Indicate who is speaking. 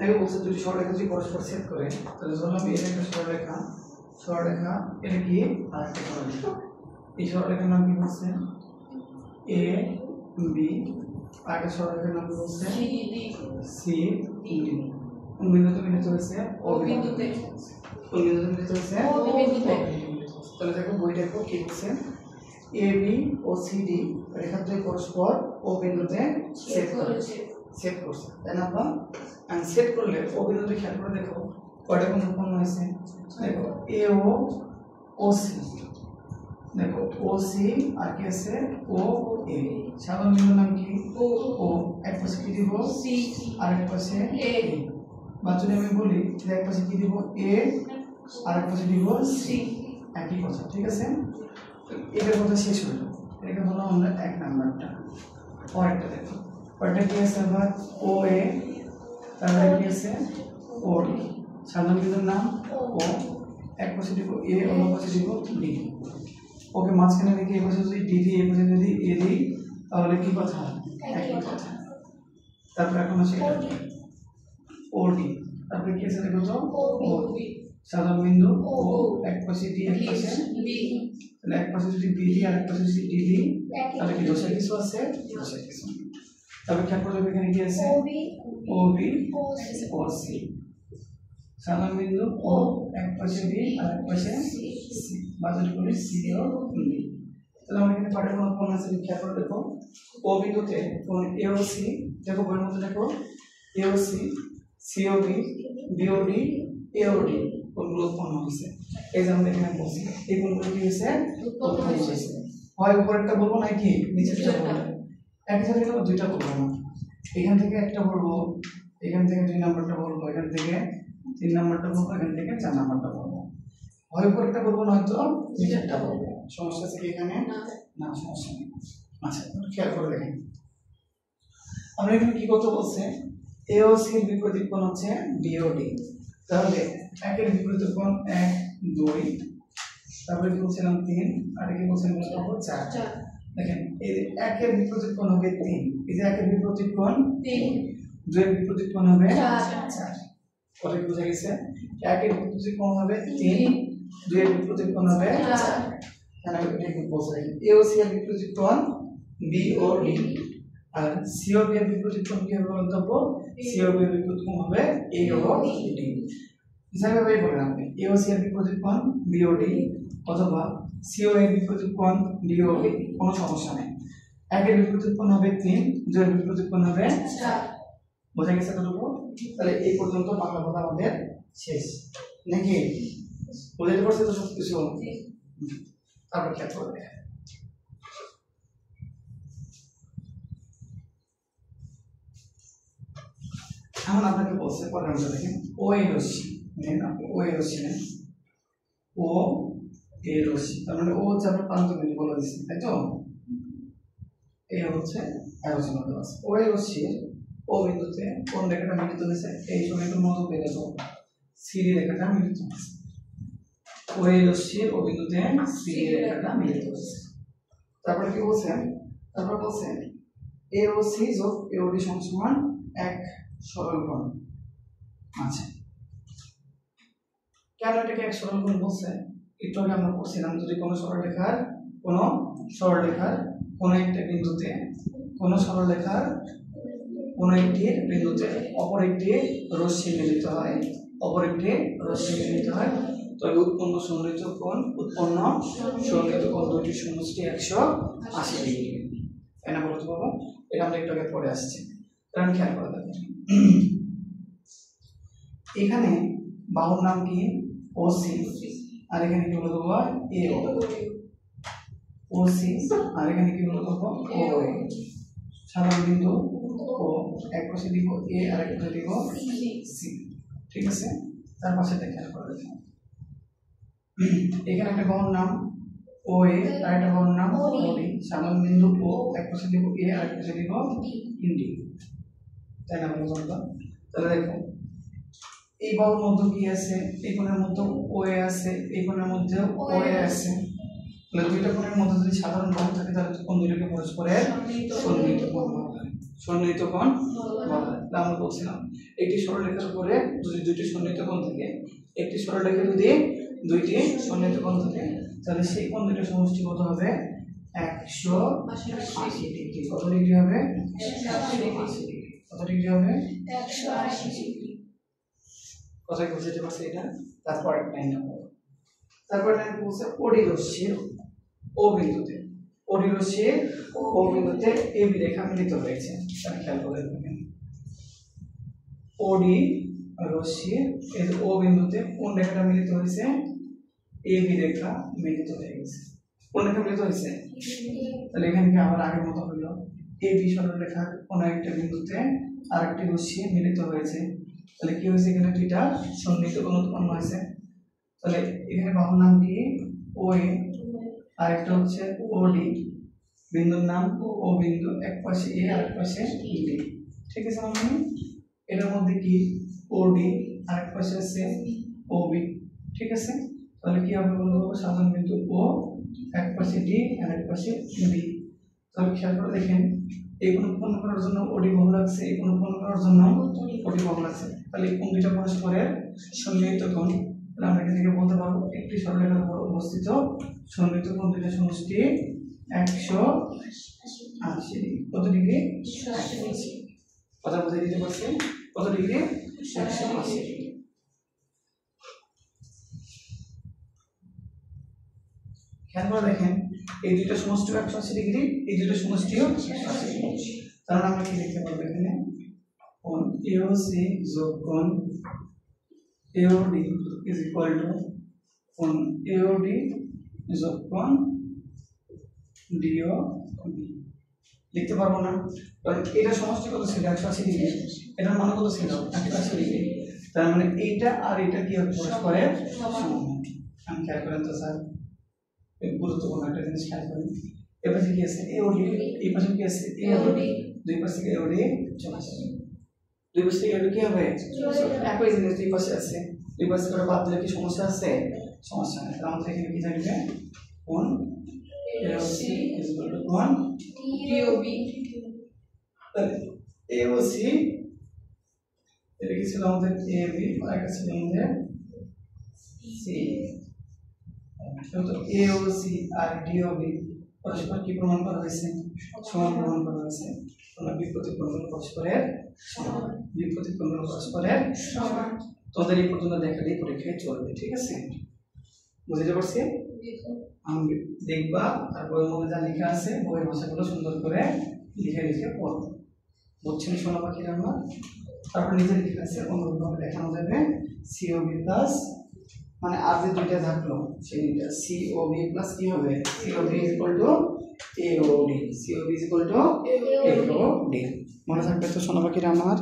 Speaker 1: দেখো বলছে দুটি সরলরেখা যদি পরস্পর ছেদ করে তাহলে ধরলাম এর একটা সরলরেখা এটা কি আর একটা সরলরেখা। এই সরলরেখার নাম কি বলছে এ বি, আর একটা সরলরেখার নাম কি বলছে সি ডি। কোন বিন্দুতে মিলিত হয়েছে? ও বিন্দুতে। কোন বিন্দুতে মিলিত হয়েছে? ও বিন্দুতে। তাহলে দেখো বইটা কি বলছে A B O C D রেখাদ্বয় পরস্পর ও বিন্দুতে ছেদ করেছে, সেট করছে তাই না? বা আমি সেট করলে ও বিন্দুতে খেয়াল করে দেখো কয়টা কোণ উৎপন্ন হয়েছে। দেখো এ ও সি, দেখো ও সি আর কি আছে ও এ। সাধারণ বিন্দুর নাম কি? ও। এক পাশে কি দিব সি আর এক পাশে এ। বা যদি আমি বলি যে এক পাশে কি দিব এ আর এক পাশে দিব সি, একই কথা। ঠিক আছে, এটার কথা শেষ হলো। এটা হলো আমরা এক নাম্বারটা। পরেরটা দেখো, পরেরটা কি আছে আবার ও এ, তারপরে কি আছে ও ডি। সাধারণ বিন্দুর নাম ও, এক পাশে দিব এ অন্য পাশে দিব ডি। ওকে মাঝখানে রেখে এই পাশে যদি ডি দিই এই পাশে যদি এ দিই তাহলে কি কথা? একই কথা। তারপর এখন আছে ও ডি, তারপরে কি আছে দেখো তো ও বি। সাধারণ বিন্দু ও, এক পাশে ডি এক পাশে বি, তাহলে এক পাশে যদি বি দিই আর এক পাশে যদি ডি দিই তাহলে কি দোষের কিছু আছে? দোষের কিছু। তারপর খেয়াল করবে এখানে কি আছে ও বি ও সি। সাধারণ বিন্দু ও, এক পাশে বি আর এক পাশে সি, বাজারে করে সি ও বি। তাহলে আমরা এখানে পাঠের কোন কোণ আছে খেয়াল করে দেখো ও বিন্দুতে কোণ এ ও সি, দেখো বইয়ের মধ্যে দেখো এ ও সি, সি ও বি, বি ও ডি, এ ও ডি কোণগুলো উৎপন্ন হয়েছে। এই যে আমরা এখানে বলছি এই কোণগুলো কি হয়েছে? উৎপন্ন হয়েছে। হয় উপরেরটা বলবো নাকি নিচেরটা বলবো? একই সাথে কিন্তু দুইটা বলবো না, এখান থেকে একটা বলবো, এখান থেকে 2 নাম্বারটা বলবো, এখান থেকে 3 নাম্বারটা বলবো, এখান থেকে 4 নাম্বারটা বলবো। হয় উপরেরটা বলবো নয়তো নিচেরটা বলবো। সমস্যা আছে কি এখানে? না, সমস্যা নেই। আচ্ছা খেয়াল করে দেখেন আমরা এখানে কি করতে বলছে এ ও সি এর বিপরীত কোণ হচ্ছে বি ও ডি। তাহলে একের বিপরীত কোণ 1 2, তারপরে কি বলছিলাম 3, আর কি বলছিলাম 4। দেখেন এই একের বিপরীত কোণ হবে 3, এই যে একের বিপরীত কোণ 3, 2 এর বিপরীত কোণ হবে 4। কথা কি বুঝা গেছে? একের বিপরীত কোণ হবে 3, 2 এর বিপরীত কোণ হবে 4। তাহলে এটা বলছে এ ও সি এর বিপরীত কোণ বি ও ডি, আর সি ও বি এর বিপরীত কোণ কি হবে বলতো? সি ও বি এর বিপরীত কোণ হবে এ ও ডি। যেভাবে বলেন আপনি এ ও সি এর বিপরীত কোণ বি ও ডি অথবা সি ও এর বিপরীত কোণ ডি ও বি, কোনো সমস্যা নেই। একের বিপরীত কোণ হবে 3, 2 এর বিপরীত কোণ হবে 4। বোঝা গেছে কতটুকু? তাহলে এই পর্যন্ত বাংলা কথা আমাদের শেষ নাকি? বুঝতে পারছো তো সব কিছু? তারপর খেয়াল করবে এখন আপনাকে বলছে পরের অংশ দেখেন ও এ রশ্মি, ও এ রশ্মি নেন ও এ রশ্মি, তার মানে ও হচ্ছে আপনার প্রান্ত বিন্দু বলে দিচ্ছি তাই তো? এ হচ্ছে আলোচনা করা আছে ও এ রশ্মির ও বিন্দুতে কোন রেখাটা মিলিত হয়েছে? এই সমীকরণ মতো পেয়ে যাবো সিডি রেখাটা মিলিত হয়েছে। ও এ রশ্মির ও বিন্দুতে সিডি রেখাটা মিলিত হয়েছে। তারপরে কি বলছেন? তারপর বলছেন এ ও সি যোগ এ ও ডি সমান এক সরল কোণ। আচ্ছা কেন এটাকে এক সরল কোণ বলছে? একটু আগে আমরা পড়ছিলাম যদি কোনো সরলরেখার কোনো একটা বিন্দুতে কোনো সরলরেখার কোনো একটি বিন্দুতে অপর একটি রশ্মি মিলিত হয়, তবে উৎপন্ন সন্নিহিত কোণ দুটি সমষ্টি 180 ডিগ্রি। তাই না বলতে পারবো? এটা আমরা একটু আগে পড়ে আসছি। কারণ খেয়াল করে দেখেন এখানে বাহুর নাম কি? ও সি, আর এখানে কি বলে দেবো এ ও সি, আর এখানে কি বলে দেবো ও এ। সাধারণ বিন্দু ও, এক পাশে দিব এ আর এক পাশে দিব সি। ঠিক আছে, তার পাশে খেয়াল করে দেখেন এখানে একটা বাহুর নাম ও এ আর একটা বাহুর নাম ও ডি। সাধারণ বিন্দু ও, এক পাশে দিব এ আর এক পাশে দিব ডি। তাই না বলতো? তাহলে দেখো এই বাহুর মধ্যে কি আছে? এই কোণের মধ্যে ও এ আছে, এই কোণের মধ্যে ও এ আছে। তাহলে দুইটা কোণের মধ্যে যদি সাধারণ বাহু থাকে তাহলে কোণ দুটোকে পরস্পরের সন্নিহিত কোণ হবে। সন্নিহিত কোণ বলা হয়। আমরা বলছিলাম একটি সরলরেখার উপরে যদি দুইটি সন্নিহিত কোণ থাকে, একটি সরলরেখায় যদি দুইটি সন্নিহিত কোণ থাকে, তাহলে সেই কোণ দুটোর সমষ্টি কত হবে? 180 ডিগ্রি। কত ডিগ্রি হবে? 180 ডিগ্রি। কত ডিগ্রি হবে? 180 ডিগ্রি। কথা কি বুঝতে পারছেন এটা? তারপর লাইন নাম্বার, তারপর লাইন বলছে ওডি রশ্মির ও বিন্দুতে, ওডি রশ্মির ও বিন্দুতে এবি রেখা মিলিত হয়েছে। তাহলে খেয়াল করে দেখেন, ওডি রশ্মির এই ও বিন্দুতে কোন রেখাটা মিলিত হয়েছে? এবি রেখা মিলিত হয়ে গেছে। কোন রেখা মিলিত হয়েছে? তাহলে এখানে কি আবার আগের মতো হলো, এবি সরলরেখার কোন একটা বিন্দুতে আরেকটি রশ্মি মিলিত হয়েছে। তাহলে কি হয়েছে? এখানে দুইটা সন্নিহিত কোণ উৎপন্ন হয়েছে। তাহলে এখানে বাহুর নাম কি? ওএ, আর একটা হচ্ছে ওডি, বিন্দুর নাম ও বিন্দু, এক পাশে এ আর এক পাশে ডি। ঠিক আছে মানে এটার মধ্যে কি ওডি আর এক পাশে আছে ওবি। ঠিক আছে, তাহলে কি হবে বলবো? সাধারণ বিন্দু ও, এক পাশে ডি আর এক পাশে বি। তাহলে খেয়াল করে দেখেন, এই কোণ উৎপন্ন করার জন্য ওডি বাহু লাগছে, এই কোণ উৎপন্ন করার জন্য ওডি বাহু লাগছে। তাহলে এই কোণ দুইটা পরস্পরের সন্নিহিত কোণ। তাহলে আমরা এখান থেকে বলতে পারবো একটি সরলরেখার উপর অবস্থিত সন্নিহিত কোণ দুইটার সমষ্টি 180 ডিগ্রি। কত ডিগ্রি? 180। কথা বুঝে দিতে পারছি? কত ডিগ্রি? 180 ডিগ্রি। খেয়াল করে দেখেন, এই দুইটা সমষ্টি 180 ডিগ্রি, এই দুইটা সমষ্টিও 180 ডিগ্রি। তাহলে আমরা কি লিখতে পারবো এখানে? কোণ এওসি যোগ কোণ এওডি ইজ ইকুয়াল টু কোণ এওডি যোগ কোণ ডিওবি। লিখতে পারবো না? কারণ এটা সমষ্টি কত ছিল? 180 ডিগ্রি। এটার মান কত ছিল? 180 ডিগ্রি। তার মানে এইটা আর এটা কি হবে? পরস্পরের সমান। আমি খেয়াল করেন তো স্যার, গুরুত্বপূর্ণ একটা জিনিস খেয়াল করেন। এর পাশে কি আছে? এওডি, এই পাশে কি আছে? এওডি। দুই পাশে থেকে এওডি চলে আসবে, দুই পাশে থেকে এওডি কি হবে? একই জিনিস দুই পাশে আছে, দুই পাশে করে বাদ দিলে কি সমস্যা আছে? সমস্যা নেই। তাহলে আমাদের এখানে কি থাকবে? কোণ এওসি ইজ ইকুয়াল টু কোণ ডিওবি। তাহলে এওসি এটা কি ছিল আমাদের? এবি, আর একটা ছিল আমাদের সি। তো এওসি আর ডিওবি পরস্পর কি প্রমাণ করা হয়েছে? সমান প্রমাণ করা হয়েছে। তোমরা বিপরীত কোণগুলো পরস্পরের সমান, বিপরীত কোণগুলো পরস্পরের সমান। তোদের এই পর্যন্ত দেখালেই পরীক্ষায় চলবে। ঠিক আছে, বুঝতে পারছি? আমি দেখবা আর বইয়ের মধ্যে যা লেখা আছে বইয়ের ভাষাগুলো সুন্দর করে লিখে লিখে পড়বো। বুঝছেন সোনা পাখির আমরা? তারপর নিচে লেখা আছে অনুরূপভাবে দেখানো যাবে সিওবি প্লাস, মানে আর যে দুইটা থাকলো সেই দুইটা সিওবি প্লাস কি হবে? COB is equal to AOD. COB is equal to AOD. মনে থাকবে তো সোনা পাখির আমার?